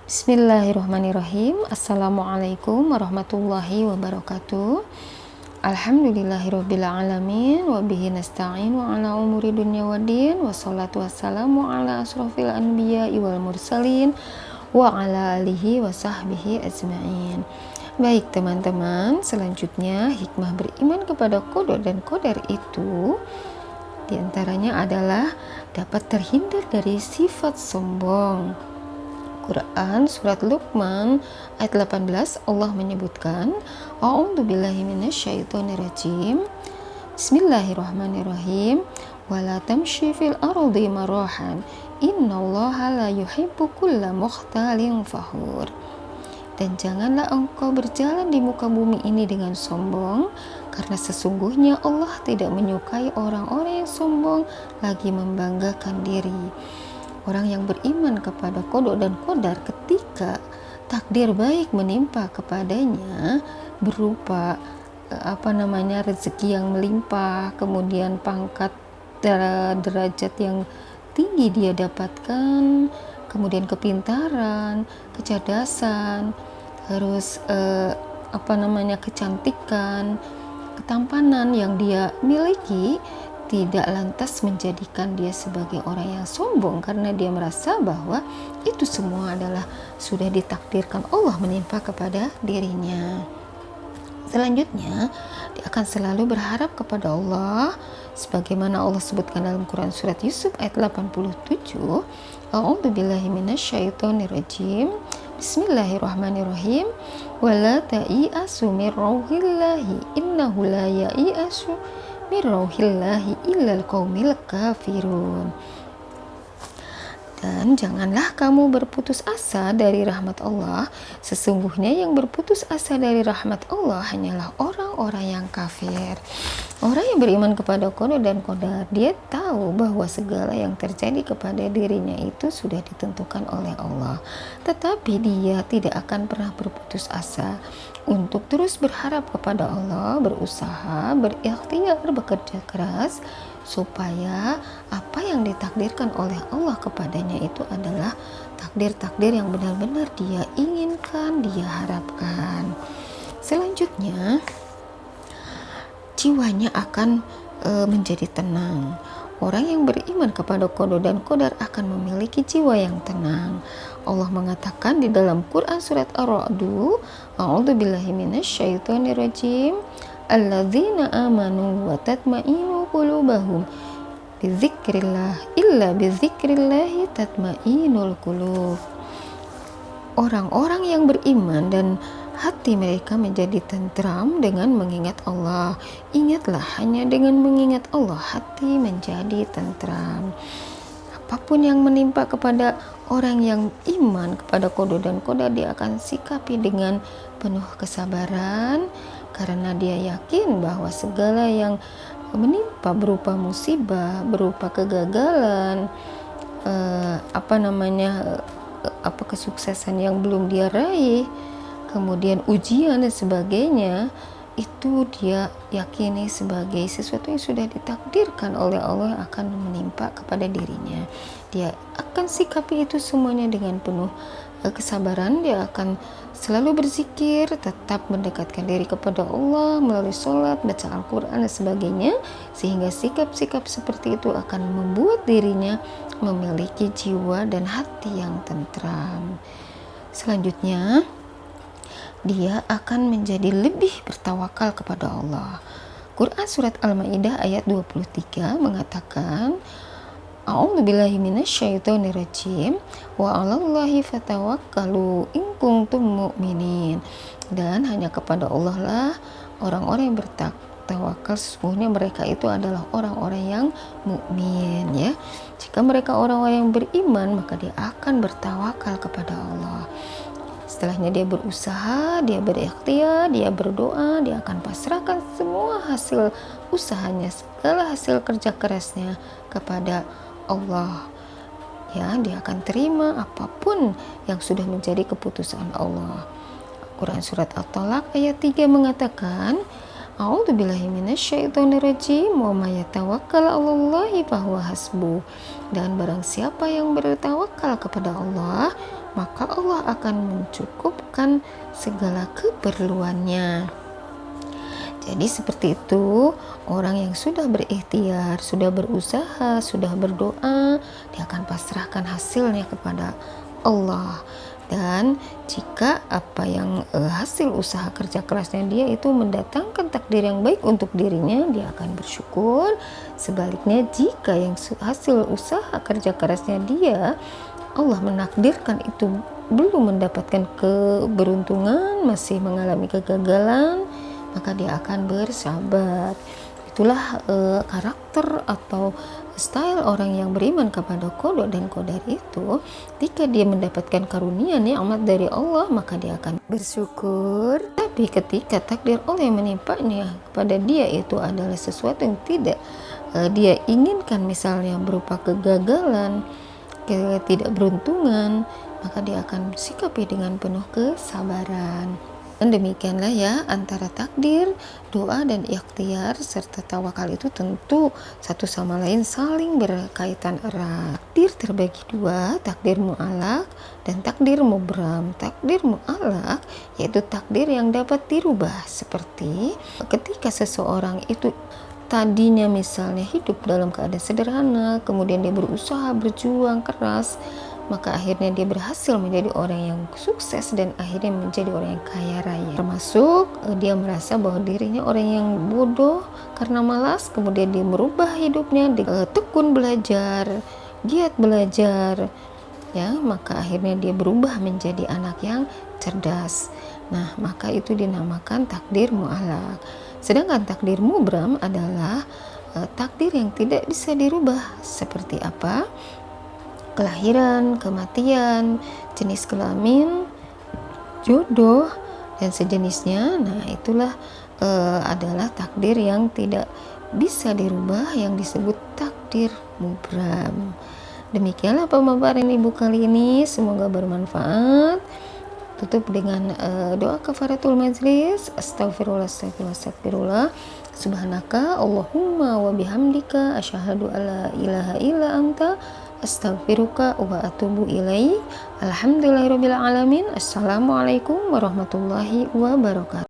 Bismillahirrahmanirrahim. Assalamualaikum warahmatullahi wabarakatuh. Alhamdulillahirabbil alamin wa bihi nasta'in wa ala umuri dunya waddin wassalatu wassalamu ala asrofil anbiya'i wal mursalin wa ala alihi wa sahbihi ajma'in. Baik teman-teman, selanjutnya hikmah beriman kepada qada dan qadar itu diantaranya adalah dapat terhindar dari sifat sombong. Quran Surat Luqman ayat 18 Allah menyebutkan A'udzubillahi minasyaitonirrajim Bismillahirrahmanirrahim wala tamshi fil ardi marahan innallaha la yuhibbu kulla mukhtalin fakhur. Dan janganlah engkau berjalan di muka bumi ini dengan sombong, karena sesungguhnya Allah tidak menyukai orang-orang yang sombong lagi membanggakan diri. Orang yang beriman kepada qada dan qadar ketika takdir baik menimpa kepadanya berupa rezeki yang melimpah, kemudian pangkat derajat yang tinggi dia dapatkan, kemudian kepintaran, kecerdasan, terus kecantikan, ketampanan yang dia miliki tidak lantas menjadikan dia sebagai orang yang sombong, karena dia merasa bahwa itu semua adalah sudah ditakdirkan Allah menimpa kepada dirinya. Selanjutnya, dia akan selalu berharap kepada Allah sebagaimana Allah sebutkan dalam Quran Surat Yusuf ayat 87. A'udzubillahi minasyaitonirrajim. Bismillahirrahmanirrahim. Wala ta'iasu min rauhillahi innahu la ya'iasu min rauhillahi illal qaumil kafirun. Dan janganlah kamu berputus asa dari rahmat Allah. Sesungguhnya yang berputus asa dari rahmat Allah hanyalah orang-orang yang kafir. Orang yang beriman kepada qada dan qadar, dia tahu bahwa segala yang terjadi kepada dirinya itu sudah ditentukan oleh Allah. Tetapi dia tidak akan pernah berputus asa untuk terus berharap kepada Allah, berusaha, berikhtiar, bekerja keras supaya apa yang ditakdirkan oleh Allah kepadanya itu adalah takdir-takdir yang benar-benar dia inginkan, dia harapkan. Selanjutnya, jiwanya akan menjadi tenang. Orang yang beriman kepada qada dan qadar akan memiliki jiwa yang tenang. Allah mengatakan di dalam Quran Surat Ar-Ra'd, A'udzubillahi minasyaitonirrajim, alladzina amanu wa tatma'innu qulubahum bizikrillah illa bizikrillahi tatma'innul qulub. Orang-orang yang beriman dan hati mereka menjadi tentram dengan mengingat Allah. Ingatlah, hanya dengan mengingat Allah hati menjadi tentram. Apapun yang menimpa kepada orang yang iman kepada qada dan qadar, dia akan sikapi dengan penuh kesabaran, karena dia yakin bahwa segala yang menimpa berupa musibah, berupa kegagalan, kesuksesan yang belum dia raih, kemudian ujian dan sebagainya, itu dia yakini sebagai sesuatu yang sudah ditakdirkan oleh Allah akan menimpa kepada dirinya. Dia akan sikapi itu semuanya dengan penuh kesabaran. Dia akan selalu berzikir, tetap mendekatkan diri kepada Allah melalui sholat, baca Al-Quran dan sebagainya, sehingga sikap-sikap seperti itu akan membuat dirinya memiliki jiwa dan hati yang tentram. Selanjutnya, dia akan menjadi lebih bertawakal kepada Allah. Quran Surat Al-Ma'idah ayat 23 mengatakan, A'udzubillahi minasyaitonirrajim wa 'alallahi fatawakkalu in kuntum mu'minin. Dan hanya kepada Allah lah orang-orang yang bertawakal, sesungguhnya mereka itu adalah orang-orang yang mukmin, ya. Jika mereka orang-orang yang beriman, maka dia akan bertawakal kepada Allah. Setelahnya dia berusaha, dia berikhtiar, dia berdoa, dia akan pasrahkan semua hasil usahanya, segala hasil kerja kerasnya kepada Allah. Ya, dia akan terima apapun yang sudah menjadi keputusan Allah. Quran Surat At-Talaq ayat 3 mengatakan, A'udzubillahi minasyaitonirrajim wa may yatawakkal 'alallahi fahuwa hasbuh. Dan barang siapa yang bertawakal kepada Allah, maka Allah akan mencukupkan segala keperluannya. Jadi seperti itu, orang yang sudah berikhtiar, sudah berusaha, sudah berdoa, dia akan pasrahkan hasilnya kepada Allah. Dan jika apa yang hasil usaha kerja kerasnya dia itu mendatangkan takdir yang baik untuk dirinya, dia akan bersyukur. Sebaliknya, jika yang hasil usaha kerja kerasnya dia, Allah menakdirkan itu belum mendapatkan keberuntungan, masih mengalami kegagalan, maka dia akan bersabar. Itulah karakter atau style orang yang beriman kepada qada dan qadar itu. Jika dia mendapatkan karunia nikmat dari Allah, maka dia akan bersyukur. Tapi ketika takdir Allah yang menimpanya kepada dia itu adalah sesuatu yang tidak dia inginkan, misalnya berupa kegagalan, ketidakberuntungan, maka dia akan sikapi dengan penuh kesabaran. Dan demikianlah ya, antara takdir, doa, dan ikhtiar serta tawakal itu tentu satu sama lain saling berkaitan erat. Takdir terbagi dua, takdir mu'alaq dan takdir mubram. Takdir mu'alaq yaitu takdir yang dapat dirubah, seperti ketika seseorang itu tadinya misalnya hidup dalam keadaan sederhana, kemudian dia berusaha, berjuang keras, maka akhirnya dia berhasil menjadi orang yang sukses dan akhirnya menjadi orang yang kaya raya. Termasuk dia merasa bahwa dirinya orang yang bodoh karena malas, kemudian dia merubah hidupnya, dia tekun belajar, giat belajar, ya, maka akhirnya dia berubah menjadi anak yang cerdas. Nah, maka itu dinamakan takdir mu'alaq. Sedangkan takdir mubram adalah takdir yang tidak bisa dirubah. Seperti apa? Kelahiran, kematian, jenis kelamin, jodoh, dan sejenisnya. Nah, itulah adalah takdir yang tidak bisa dirubah, yang disebut takdir mubram. Demikianlah pemaparan ibu kali ini, semoga bermanfaat. Tutup dengan doa kafaratul majlis. Astagfirullah, astagfirullah, astagfirullah. Subhanaka Allahumma wa bihamdika asyhadu alla ilaha illa anta astaghfiruka wa atubu ilaik. Alhamdulillahirabbil alamin. Assalamualaikum warahmatullahi wabarakatuh.